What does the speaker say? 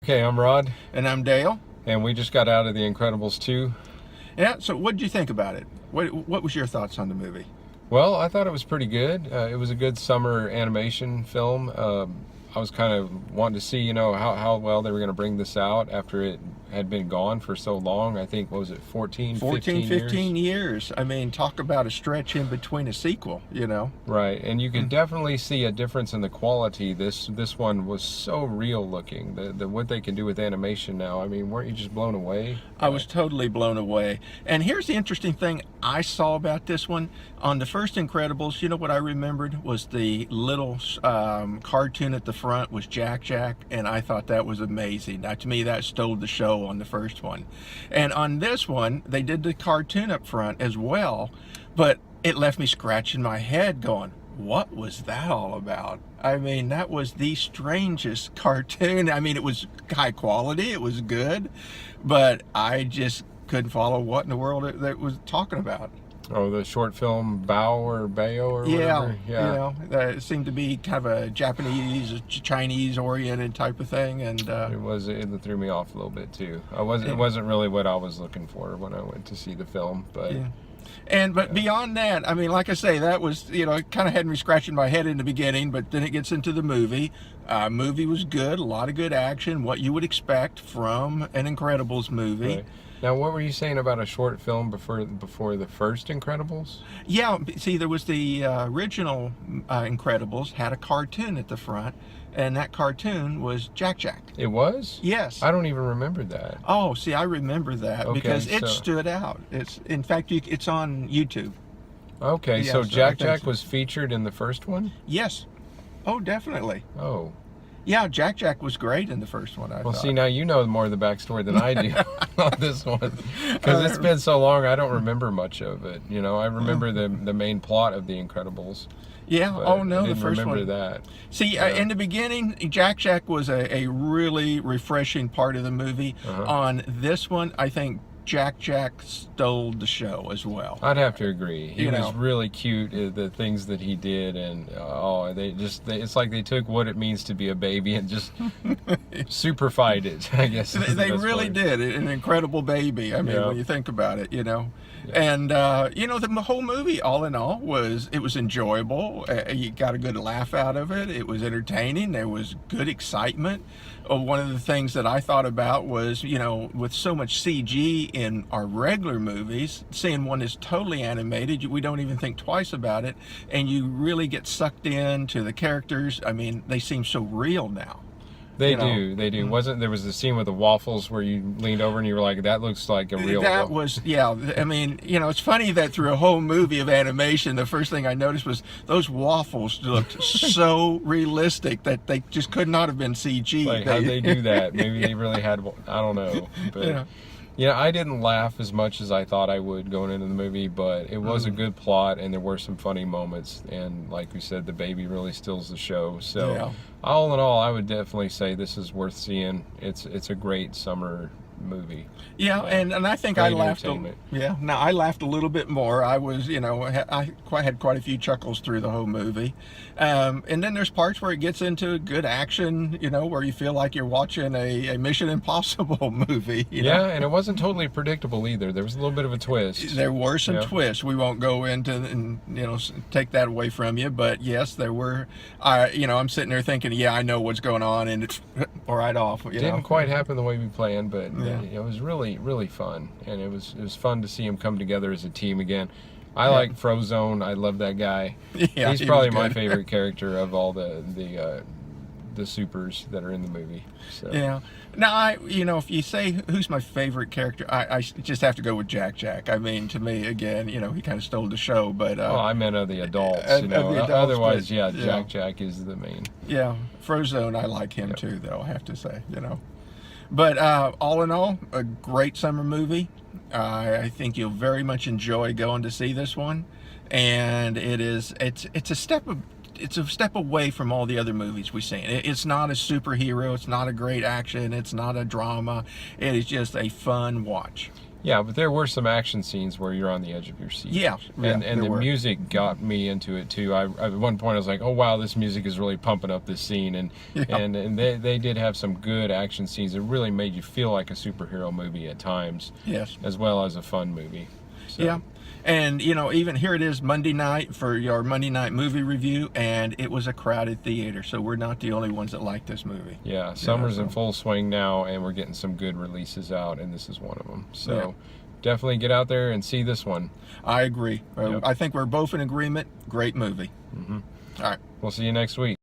Okay, I'm Rod, And I'm Dale. and we just got out of The Incredibles 2. Yeah, so what did you think about it? What was your thoughts on the movie? Well, I thought it was pretty good. It was a good summer animation film. I was kind of wanting to see, how well they were going to bring this out after it had been gone for so long. I think, what was it, 15 15 years? years. I mean, talk about a stretch in between a sequel, Right, and you could definitely see a difference in the quality. This one was so real looking. The what they can do with animation now. I mean, weren't you just blown away? I was totally blown away. And here's the interesting thing I saw about this one. On the first Incredibles, you know what I remembered was the little cartoon at the front was Jack Jack, and I thought that was amazing. Now, to me, that stole the show on the first one. And on this one, they did the cartoon up front as well, but it left me scratching my head going, what was that all about? I mean, that was the strangest cartoon. I mean, it was high quality, it was good, but I just couldn't follow what in the world it was talking about. Oh, the short film Bao or Bayo or whatever? Yeah. It seemed to be kind of a Japanese, Chinese oriented type of thing, and It threw me off a little bit too. It wasn't really what I was looking for when I went to see the film, but yeah. But beyond that, I mean, like I say, that was, it kind of had me scratching my head in the beginning, but then it gets into the movie. Movie was good, a lot of good action, what you would expect from an Incredibles movie. Right. Now, what were you saying about a short film before the first Incredibles? Yeah, see, there was the original Incredibles had a cartoon at the front, and that cartoon was Jack Jack. It was? Yes. I don't even remember that. Oh, see, I remember that because it so- stood out. In fact, it's on YouTube. Okay, Yeah, so so I Jack think Jack so. was featured in the first one? Yes. Oh, definitely. Oh. Yeah, Jack Jack was great in the first one, I Well, thought. see, now you know more of the backstory than I do on this one. Because it's been so long, I don't remember much of it. I remember the main plot of The Incredibles. Yeah, But oh no, I the didn't first remember one. that. See, in the beginning, Jack Jack was a really refreshing part of the movie. Uh-huh. On this one, I think Jack Jack stole the show as well. I'd have to agree. He You was know. really cute, the things that he did, and it's like they took what it means to be a baby and just superfied it, I guess. is the They best really word. did. An incredible Yeah. baby. When you think about it, And, the whole movie, all in all, it was enjoyable. You got a good laugh out of it. It was entertaining. There was good excitement. One of the things that I thought about was, with so much CG in our regular movies, seeing one is totally animated, we don't even think twice about it, and you really get sucked into the characters. I mean, they seem so real now. They You know. do. There was a scene with the waffles where you leaned over and you were like, that looks like a real That waffle. was, yeah. It's funny that through a whole movie of animation, the first thing I noticed was those waffles looked so realistic that they just could not have been CG. Like, how'd they do that? Maybe they really had, I don't know. But, I didn't laugh as much as I thought I would going into the movie, but it was a good plot and there were some funny moments. And like we said, the baby really steals the show. So Yeah. all in all, I would definitely say this is worth seeing. It's a great summer movie. Yeah, and I think I Great laughed. entertainment. Now I laughed a little bit more. I was, I had quite a few chuckles through the whole movie. And then there's parts where it gets into good action, where you feel like you're watching a Mission Impossible movie. Yeah, and it wasn't totally predictable either. There was a little bit of a twist. There were some Yeah. twists. We won't go into and take that away from you, but yes, there were. I'm sitting there thinking, yeah, I know what's going on, and it's right off. Didn't quite happen the way we planned, but Yeah. it was really, really fun, and it was fun to see them come together as a team again. I like Frozone. I love that guy. Yeah, He's he probably was my good. favorite character of all the supers that are in the movie. So. Yeah. Now, if you say who's my favorite character, I just have to go with Jack Jack. I mean, to me, again, he kind of stole the show, but Well, I meant of the adults. of the adults, Otherwise, but, yeah, yeah. Jack is the main. yeah, Frozone, I like him Yep. too, though, I have to say, But all in all, a great summer movie. I think you'll very much enjoy going to see this one, and it's a step away from all the other movies we've seen. It's not a superhero. It's not a great action. It's not a drama. It is just a fun watch. Yeah, but there were some action scenes where you're on the edge of your seat. Yeah, and there the were. music got me into it too. At one point I was like, oh wow, this music is really pumping up this scene, and and they did have some good action scenes that really made you feel like a superhero movie at times. Yes. As well as a fun movie. So. Yeah. And, you know, even here it is Monday night for your Monday night movie review, and it was a crowded theater, so we're not the only ones that like this movie. Yeah, summer's in full swing now, and we're getting some good releases out, and this is one of them. So definitely get out there and see this one. I agree. Yep. I think we're both in agreement. Great movie. Mm-hmm. All right. We'll see you next week.